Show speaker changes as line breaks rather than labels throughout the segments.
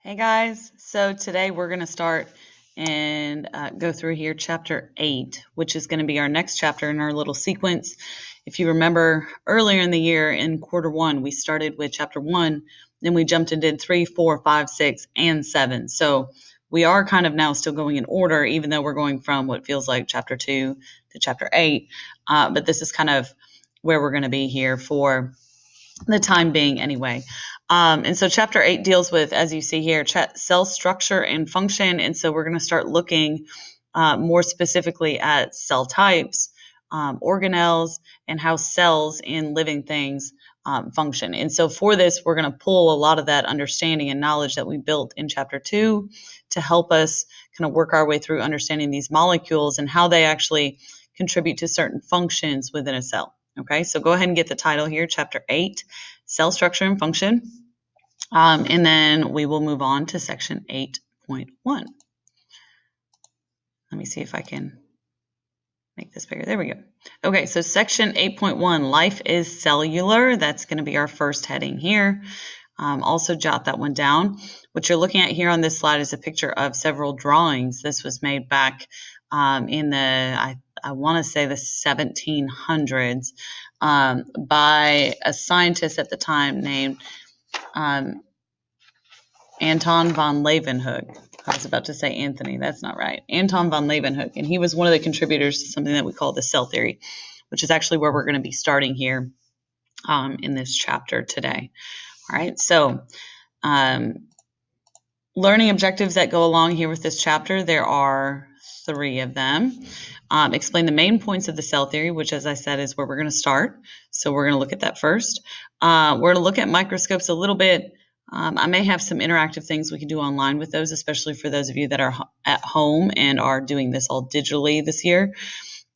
Hey guys, so today we're going to start and go through here chapter 8, which is going to be our next chapter in our little sequence. If you remember earlier in the year in quarter 1, we started with chapter 1, then we jumped and did 3, 4, 5, 6, and 7. So we are kind of now still going in order, even though we're going from what feels like chapter 2 to chapter 8. But this is kind of where we're going to be here for the time being anyway. And so chapter 8 deals with, as you see here, cell structure and function. And so we're going to start looking more specifically at cell types, organelles, and how cells in living things function. And so for this, we're going to pull a lot of that understanding and knowledge that we built in chapter 2 to help us kind of work our way through understanding these molecules and how they actually contribute to certain functions within a cell. Okay, so go ahead and get the title here, chapter 8, cell structure and function. And then we will move on to section 8.1. Let me see if I can make this bigger. There we go. Okay, so section 8.1, life is cellular. That's going to be our first heading here. Also jot that one down. What you're looking at here on this slide is a picture of several drawings. This was made back in the, I want to say the 1700s by a scientist at the time named Anton von Leeuwenhoek. I was about to say Anthony. That's not right. Anton von Leeuwenhoek. And he was one of the contributors to something that we call the cell theory, which is actually where we're going to be starting here in this chapter today. All right, so learning objectives that go along here with this chapter, there are 3 of them. Explain the main points of the cell theory, which, as I said, is where we're going to start. So we're going to look at that first. We're going to look at microscopes a little bit. I may have some interactive things we can do online with those, especially for those of you that are at home and are doing this all digitally this year.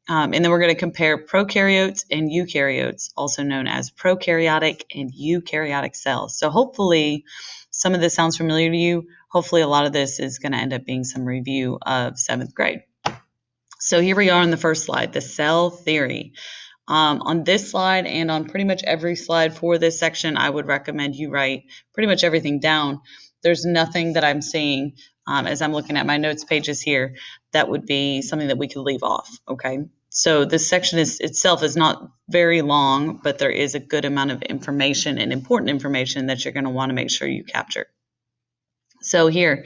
And then we're going to compare prokaryotes and eukaryotes, also known as prokaryotic and eukaryotic cells. So hopefully some of this sounds familiar to you. Hopefully a lot of this is going to end up being some review of 7th grade. So here we are on the first slide, the cell theory. On this slide and on pretty much every slide for this section, I would recommend you write pretty much everything down. There's nothing that I'm seeing as I'm looking at my notes pages here that would be something that we could leave off, okay? So this section itself is not very long, but there is a good amount of information and important information that you're going to want to make sure you capture. So here,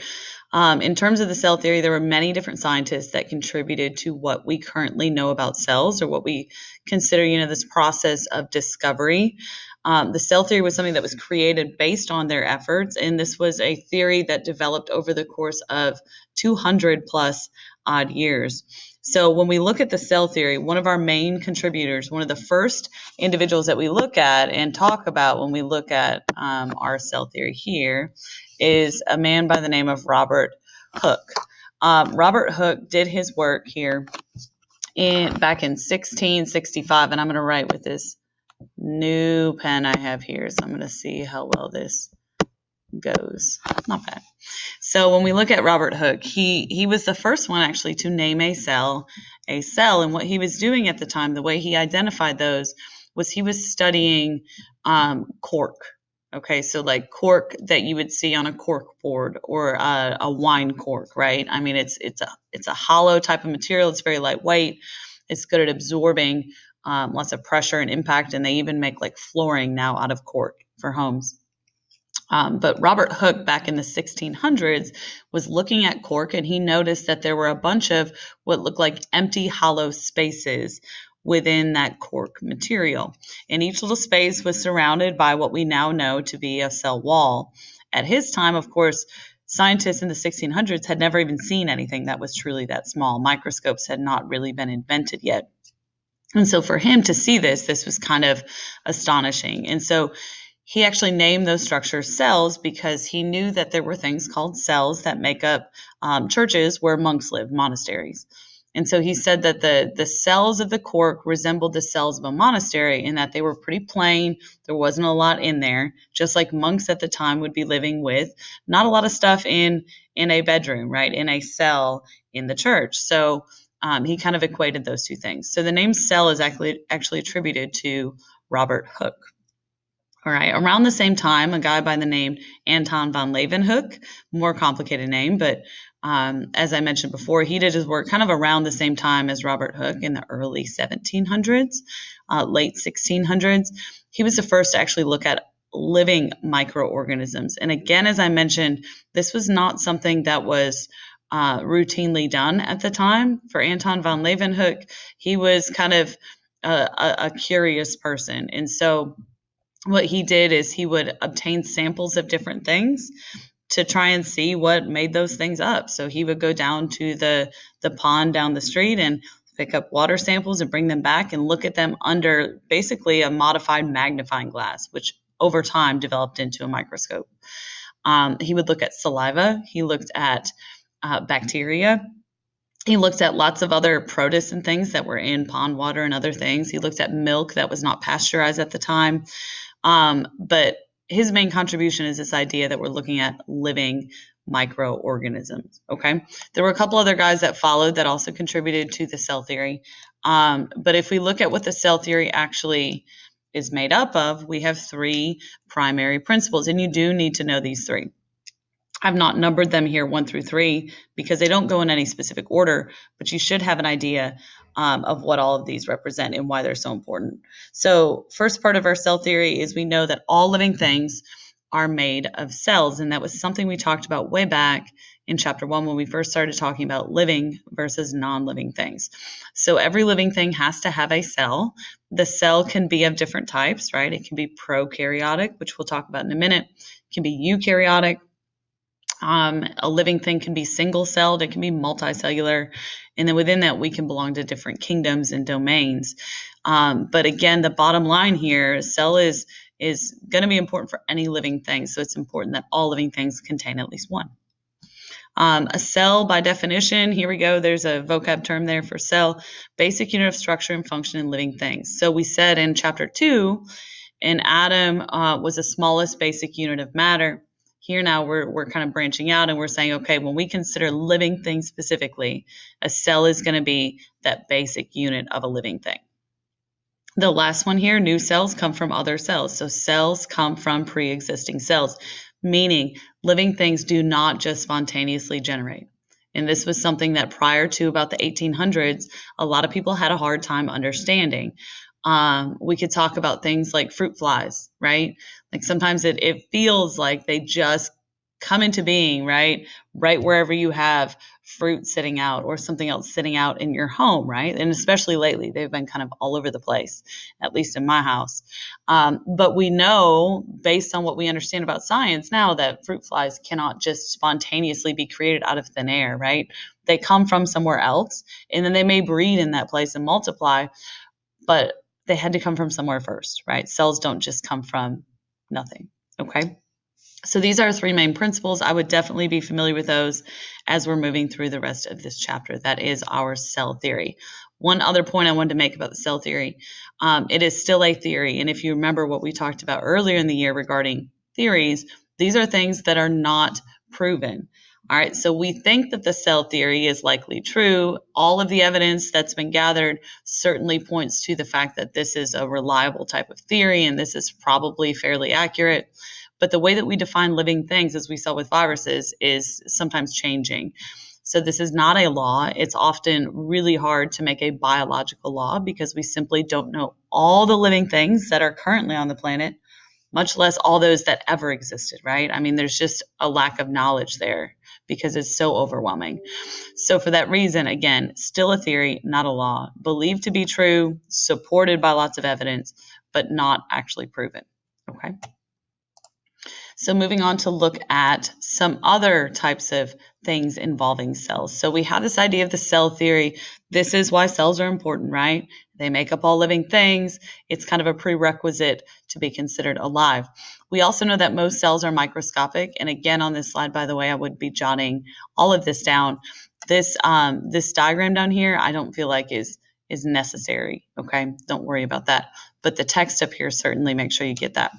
in terms of the cell theory, there were many different scientists that contributed to what we currently know about cells, or what we consider, this process of discovery. The cell theory was something that was created based on their efforts, and this was a theory that developed over the course of 200 plus odd years. So when we look at the cell theory, one of our main contributors, one of the first individuals that we look at and talk about when we look at our cell theory here is a man by the name of Robert Hooke. Robert Hooke did his work here back in 1665, and I'm going to write with this new pen I have here, so I'm going to see how well this goes. Not bad. So when we look at Robert Hooke, he was the first one actually to name a cell, and what he was doing at the time, the way he identified those, was he was studying cork. Okay, so like cork that you would see on a cork board or a wine cork, right? I mean, it's a hollow type of material. It's very lightweight. It's good at absorbing lots of pressure and impact, and they even make like flooring now out of cork for homes. But Robert Hooke, back in the 1600s, was looking at cork, and he noticed that there were a bunch of what looked like empty, hollow spaces within that cork material. And each little space was surrounded by what we now know to be a cell wall. At his time, of course, scientists in the 1600s had never even seen anything that was truly that small. Microscopes had not really been invented yet. And so for him to see this was kind of astonishing. And so he actually named those structures cells because he knew that there were things called cells that make up churches where monks lived, monasteries. And so he said that the cells of the cork resembled the cells of a monastery in that they were pretty plain. There wasn't a lot in there, just like monks at the time would be living with. Not a lot of stuff in a bedroom, right? In a cell in the church. So he kind of equated those two things. So the name cell is actually attributed to Robert Hooke. All right, around the same time, a guy by the name Anton von Leeuwenhoek, more complicated name, but as I mentioned before, he did his work kind of around the same time as Robert Hooke in the early 1700s, late 1600s. He was the first to actually look at living microorganisms. And again, as I mentioned, this was not something that was routinely done at the time. For Anton von Leeuwenhoek, he was kind of a curious person. And so what he did is he would obtain samples of different things to try and see what made those things up. So he would go down to the pond down the street and pick up water samples and bring them back and look at them under basically a modified magnifying glass, which over time developed into a microscope. He would look at saliva. He looked at bacteria. He looked at lots of other protists and things that were in pond water and other things. He looked at milk that was not pasteurized at the time. But his main contribution is this idea that we're looking at living microorganisms. Okay. There were a couple other guys that followed that also contributed to the cell theory. But if we look at what the cell theory actually is made up of, we have three primary principles, and you do need to know these three. I've not numbered them here 1 through 3 because they don't go in any specific order, but you should have an idea of what all of these represent and why they're so important. So, first part of our cell theory is we know that all living things are made of cells, and that was something we talked about way back in chapter 1 when we first started talking about living versus non-living things. So, every living thing has to have a cell. The cell can be of different types, right? It can be prokaryotic, which we'll talk about in a minute. It can be eukaryotic. A living thing can be single-celled, it can be multicellular, and then within that we can belong to different kingdoms and domains. But again, the bottom line here, cell is going to be important for any living thing, so it's important that all living things contain at least one. A cell, by definition, here we go, there's a vocab term there for cell, basic unit of structure and function in living things. So we said in chapter 2, an atom was the smallest basic unit of matter. Here now we're kind of branching out and we're saying, okay, when we consider living things specifically, a cell is going to be that basic unit of a living thing. The last one here, new cells come from other cells. So cells come from pre-existing cells, meaning living things do not just spontaneously generate. And this was something that prior to about the 1800s, a lot of people had a hard time understanding. We could talk about things like fruit flies, right? Like sometimes it feels like they just come into being, right? Right wherever you have fruit sitting out or something else sitting out in your home, right? And especially lately, they've been kind of all over the place, at least in my house. But we know, based on what we understand about science now, that fruit flies cannot just spontaneously be created out of thin air, right? They come from somewhere else, and then they may breed in that place and multiply, but they had to come from somewhere first, right? Cells don't just come from nothing, okay? So these are 3 main principles. I would definitely be familiar with those as we're moving through the rest of this chapter. That is our cell theory. One other point I wanted to make about the cell theory, it is still a theory. And if you remember what we talked about earlier in the year regarding theories, these are things that are not proven. All right, so we think that the cell theory is likely true. All of the evidence that's been gathered certainly points to the fact that this is a reliable type of theory and this is probably fairly accurate. But the way that we define living things, as we saw with viruses, is sometimes changing. So this is not a law. It's often really hard to make a biological law because we simply don't know all the living things that are currently on the planet, much less all those that ever existed, right? I mean, there's just a lack of knowledge there because it's so overwhelming. So for that reason, again, still a theory, not a law, believed to be true, supported by lots of evidence, but not actually proven, okay? So moving on to look at some other types of things involving cells. So we have this idea of the cell theory. This is why cells are important, right? They make up all living things. It's kind of a prerequisite to be considered alive. We also know that most cells are microscopic. And again, on this slide, by the way, I would be jotting all of this down. This diagram down here, I don't feel like is necessary, okay? Don't worry about that. But the text up here, certainly make sure you get that.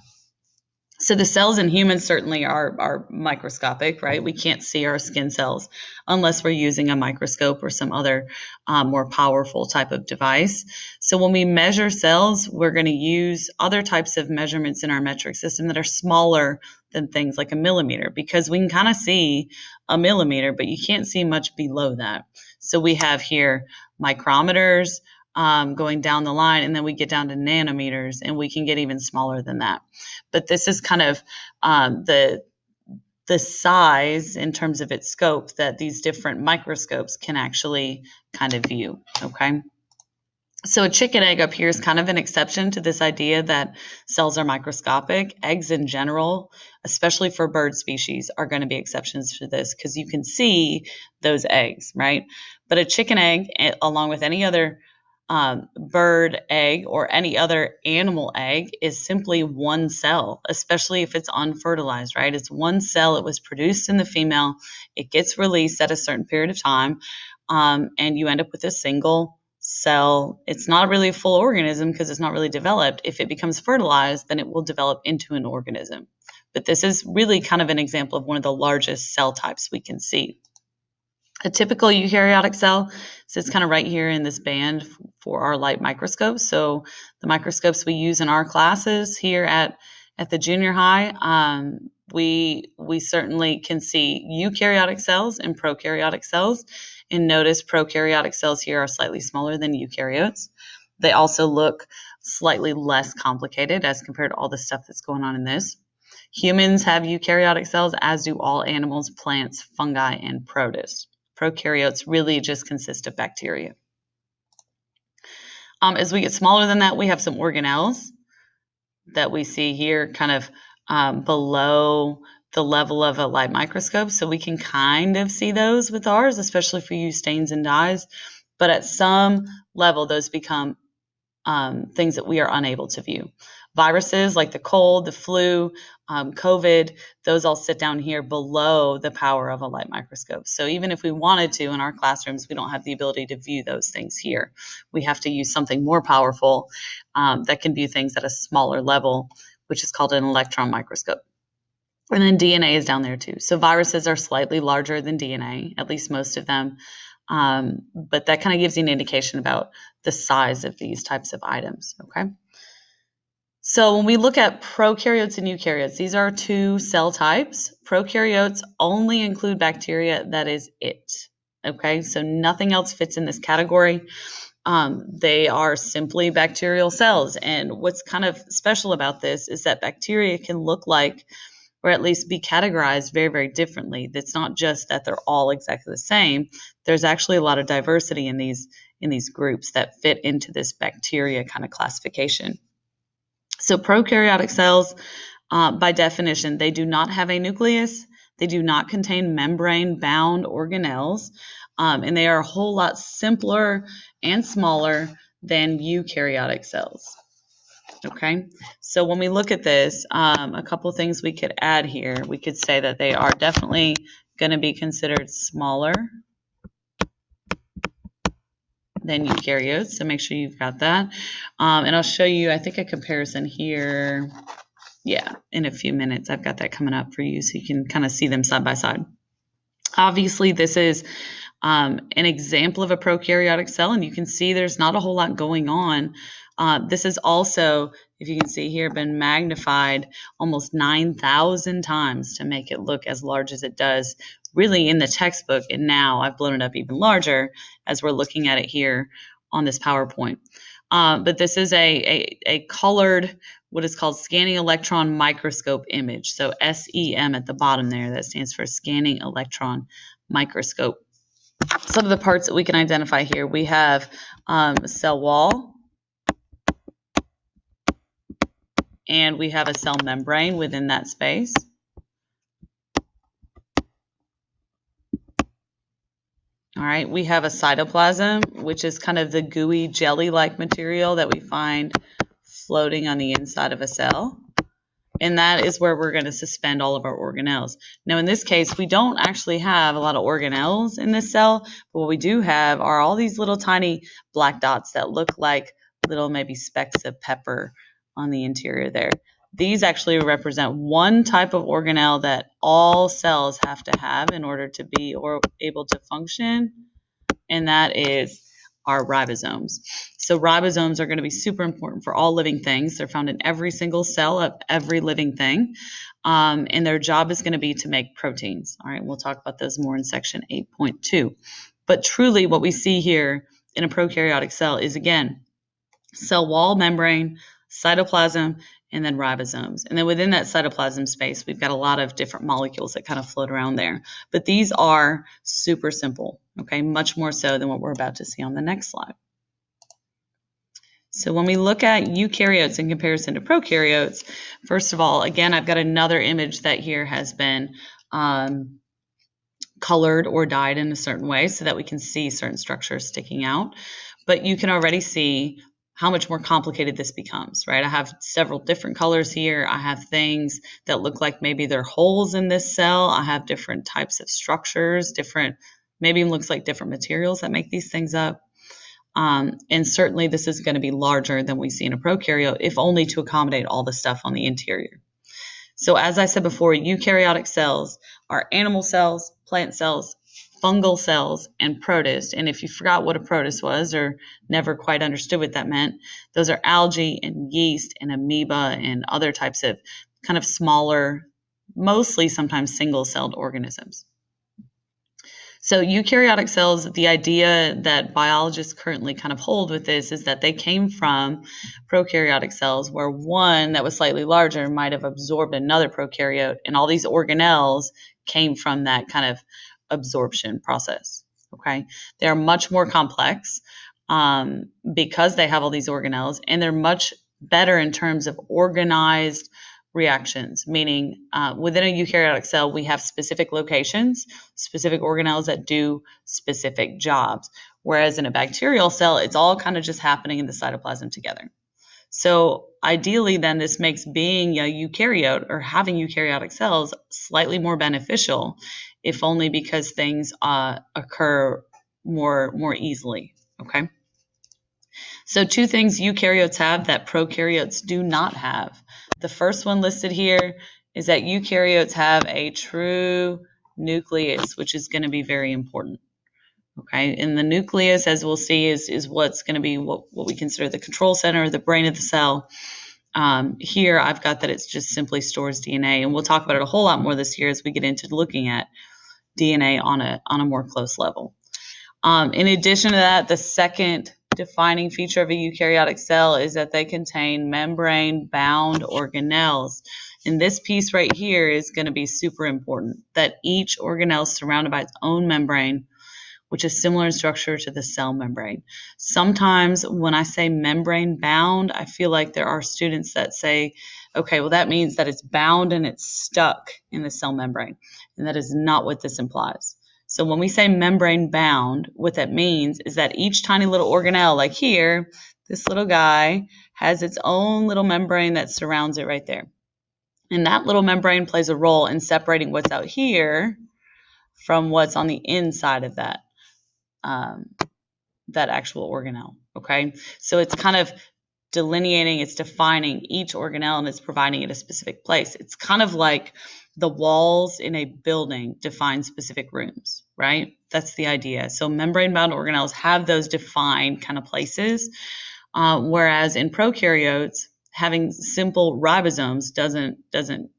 So the cells in humans certainly are microscopic, right? We can't see our skin cells unless we're using a microscope or some other more powerful type of device. So when we measure cells, we're going to use other types of measurements in our metric system that are smaller than things like a millimeter, because we can kind of see a millimeter, but you can't see much below that. So we have here micrometers going down the line, and then we get down to nanometers, and we can get even smaller than that. But this is kind of the size in terms of its scope that these different microscopes can actually kind of view, okay? So a chicken egg up here is kind of an exception to this idea that cells are microscopic. Eggs in general, especially for bird species, are going to be exceptions to this because you can see those eggs, right? But a chicken egg, along with any other bird egg or any other animal egg, is simply one cell, especially if it's unfertilized, right? It's one cell. It was produced in the female. It gets released at a certain period of time, and you end up with a single cell. It's not really a full organism because it's not really developed. If it becomes fertilized, then it will develop into an organism. But this is really kind of an example of one of the largest cell types we can see. A typical eukaryotic cell sits kind of right here in this band for our light microscopes. So the microscopes we use in our classes here at the junior high, we certainly can see eukaryotic cells and prokaryotic cells. And notice prokaryotic cells here are slightly smaller than eukaryotes. They also look slightly less complicated as compared to all the stuff that's going on in this. Humans have eukaryotic cells, as do all animals, plants, fungi, and protists. Prokaryotes really just consist of bacteria. As we get smaller than that, we have some organelles that we see here kind of below the level of a light microscope. So we can kind of see those with ours, especially if we use stains and dyes. But at some level, those become things that we are unable to view. Viruses like the cold, the flu, COVID, those all sit down here below the power of a light microscope. So even if we wanted to in our classrooms, we don't have the ability to view those things here. We have to use something more powerful that can view things at a smaller level, which is called an electron microscope. And then DNA is down there too. So viruses are slightly larger than DNA, at least most of them. But that kind of gives you an indication about the size of these types of items, okay? So when we look at prokaryotes and eukaryotes, these are two cell types. Prokaryotes only include bacteria. That is it, okay? So nothing else fits in this category. They are simply bacterial cells. And what's kind of special about this is that bacteria can look like, or at least be categorized very, very differently. It's not just that they're all exactly the same. There's actually a lot of diversity in these groups that fit into this bacteria kind of classification. So prokaryotic cells, by definition, they do not have a nucleus. They do not contain membrane-bound organelles, and they are a whole lot simpler and smaller than eukaryotic cells. Okay, so when we look at this, a couple of things we could add here. We could say that they are definitely going to be considered smaller than eukaryotes, so make sure you've got that. And I'll show you, I think, a comparison here. Yeah, in a few minutes. I've got that coming up for you so you can kind of see them side by side. Obviously, this is an example of a prokaryotic cell, and you can see there's not a whole lot going on. This is also, if you can see here, been magnified almost 9,000 times to make it look as large as it does really in the textbook. And now I've blown it up even larger as we're looking at it here on this PowerPoint. But this is a colored, what is called scanning electron microscope image. So SEM at the bottom there, that stands for scanning electron microscope. Some of the parts that we can identify here, we have a cell wall, and we have a cell membrane within that space. All right, we have a cytoplasm, which is kind of the gooey jelly-like material that we find floating on the inside of a cell. And that is where we're going to suspend all of our organelles. Now, in this case, we don't actually have a lot of organelles in this cell, but what we do have are all these little tiny black dots that look like little maybe specks of pepper on the interior there. These actually represent one type of organelle that all cells have to have in order to be able to function, and that is our ribosomes. So ribosomes are going to be super important for all living things. They're found in every single cell of every living thing, and their job is going to be to make proteins. All right, we'll talk about those more in section 8.2. But truly what we see here in a prokaryotic cell is, again, cell wall, membrane, cytoplasm, and then ribosomes. And then within that cytoplasm space, we've got a lot of different molecules that kind of float around there. But these are super simple, okay? Much more so than what we're about to see on the next slide. So when we look at eukaryotes in comparison to prokaryotes, first of all, again, I've got another image that here has been colored or dyed in a certain way so that we can see certain structures sticking out. But you can already see how much more complicated this becomes, right? I have several different colors here. I have things that look like maybe they're holes in this cell. I have different types of structures, maybe it looks like different materials that make these things up. And certainly this is going to be larger than we see in a prokaryote, if only to accommodate all the stuff on the interior. So as I said before, eukaryotic cells are animal cells, plant cells, fungal cells, and protists. And if you forgot what a protist was or never quite understood what that meant, those are algae and yeast and amoeba and other types of kind of smaller, mostly sometimes single-celled organisms. So eukaryotic cells, the idea that biologists currently kind of hold with this is that they came from prokaryotic cells where one that was slightly larger might have absorbed another prokaryote, and all these organelles came from that kind of absorption process, okay? They're much more complex because they have all these organelles, and they're much better in terms of organized reactions, meaning within a eukaryotic cell, we have specific locations, specific organelles that do specific jobs. Whereas in a bacterial cell, it's all kind of just happening in the cytoplasm together. So ideally, then, this makes being a eukaryote or having eukaryotic cells slightly more beneficial, if only because things occur more easily, okay? So two things eukaryotes have that prokaryotes do not have. The first one listed here is that eukaryotes have a true nucleus, which is going to be very important. Okay, and the nucleus, as we'll see, is what's going to be what we consider the control center, the brain of the cell. Here I've got that it just simply stores DNA, and we'll talk about it a whole lot more this year as we get into looking at DNA on a more close level. In addition to that, the second defining feature of a eukaryotic cell is that they contain membrane-bound organelles. And this piece right here is going to be super important, that each organelle is surrounded by its own membrane, which is similar in structure to the cell membrane. Sometimes when I say membrane-bound, I feel like there are students that say, okay, well, that means that it's bound and it's stuck in the cell membrane. And that is not what this implies. So when we say membrane bound, what that means is that each tiny little organelle, like here, this little guy has its own little membrane that surrounds it right there. And that little membrane plays a role in separating what's out here from what's on the inside of that actual organelle, okay? So it's kind of delineating, it's defining each organelle, and it's providing it a specific place. It's kind of like the walls in a building define specific rooms, right? That's the idea. So membrane-bound organelles have those defined kind of places, whereas in prokaryotes, having simple ribosomes doesn't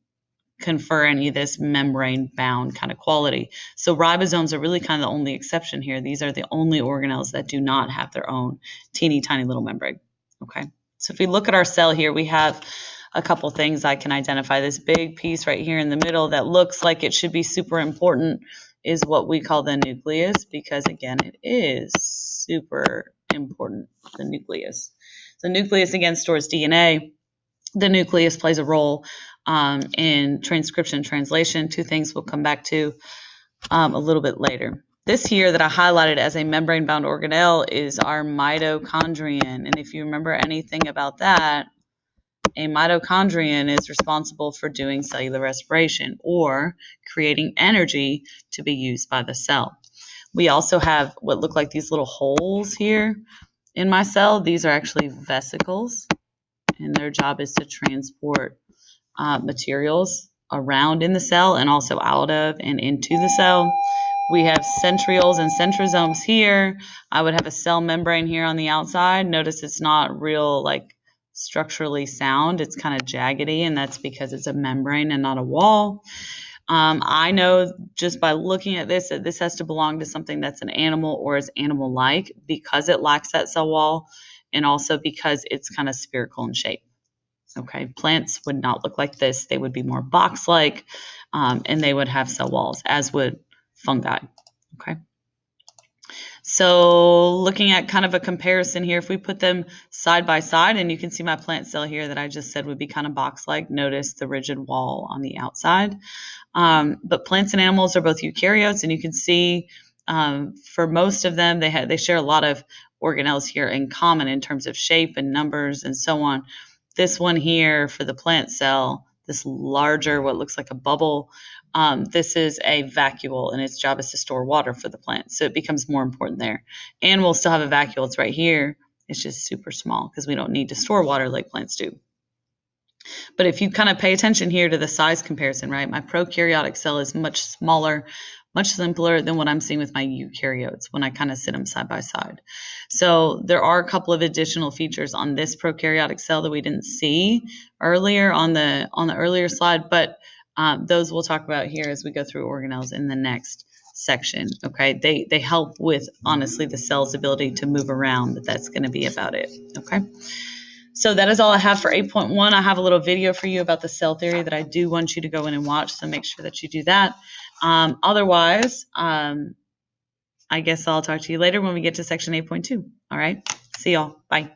confer any of this membrane-bound kind of quality. So ribosomes are really kind of the only exception here. These are the only organelles that do not have their own teeny tiny little membrane, okay? So if we look at our cell here, we have a couple things I can identify. This big piece right here in the middle that looks like it should be super important is what we call the nucleus, because again, it is super important, the nucleus. The nucleus, again, stores DNA. The nucleus plays a role in transcription and translation. Two things we'll come back to a little bit later. This here that I highlighted as a membrane-bound organelle is our mitochondrion. And if you remember anything about that, a mitochondrion is responsible for doing cellular respiration or creating energy to be used by the cell. We also have what look like these little holes here in my cell. These are actually vesicles, and their job is to transport materials around in the cell and also out of and into the cell. We have centrioles and centrosomes here. I would have a cell membrane here on the outside. Notice it's not real like structurally sound. It's kind of jaggedy, and that's because it's a membrane and not a wall. I know just by looking at this that this has to belong to something that's an animal or is animal-like because it lacks that cell wall, and also because it's kind of spherical in shape. Okay, plants would not look like this. They would be more box-like, and they would have cell walls, as would fungi. Okay. So looking at kind of a comparison here, if we put them side by side, and you can see my plant cell here that I just said would be kind of box-like. Notice the rigid wall on the outside. But plants and animals are both eukaryotes, and you can see for most of them, they share a lot of organelles here in common in terms of shape and numbers and so on. This one here for the plant cell, this larger, what looks like a bubble, this is a vacuole, and its job is to store water for the plant. So it becomes more important there. Animals still have a vacuole. It's right here. It's just super small because we don't need to store water like plants do. But if you kind of pay attention here to the size comparison, right? My prokaryotic cell is much smaller, much simpler than what I'm seeing with my eukaryotes when I kind of sit them side by side. So there are a couple of additional features on this prokaryotic cell that we didn't see earlier on the earlier slide, but those we'll talk about here as we go through organelles in the next section. Okay, they help with honestly the cell's ability to move around, but that's going to be about it. Okay. So that is all I have for 8.1. I have a little video for you about the cell theory that I do want you to go in and watch, so make sure that you do that. Otherwise, I guess I'll talk to you later when we get to section 8.2. All right, see y'all. Bye.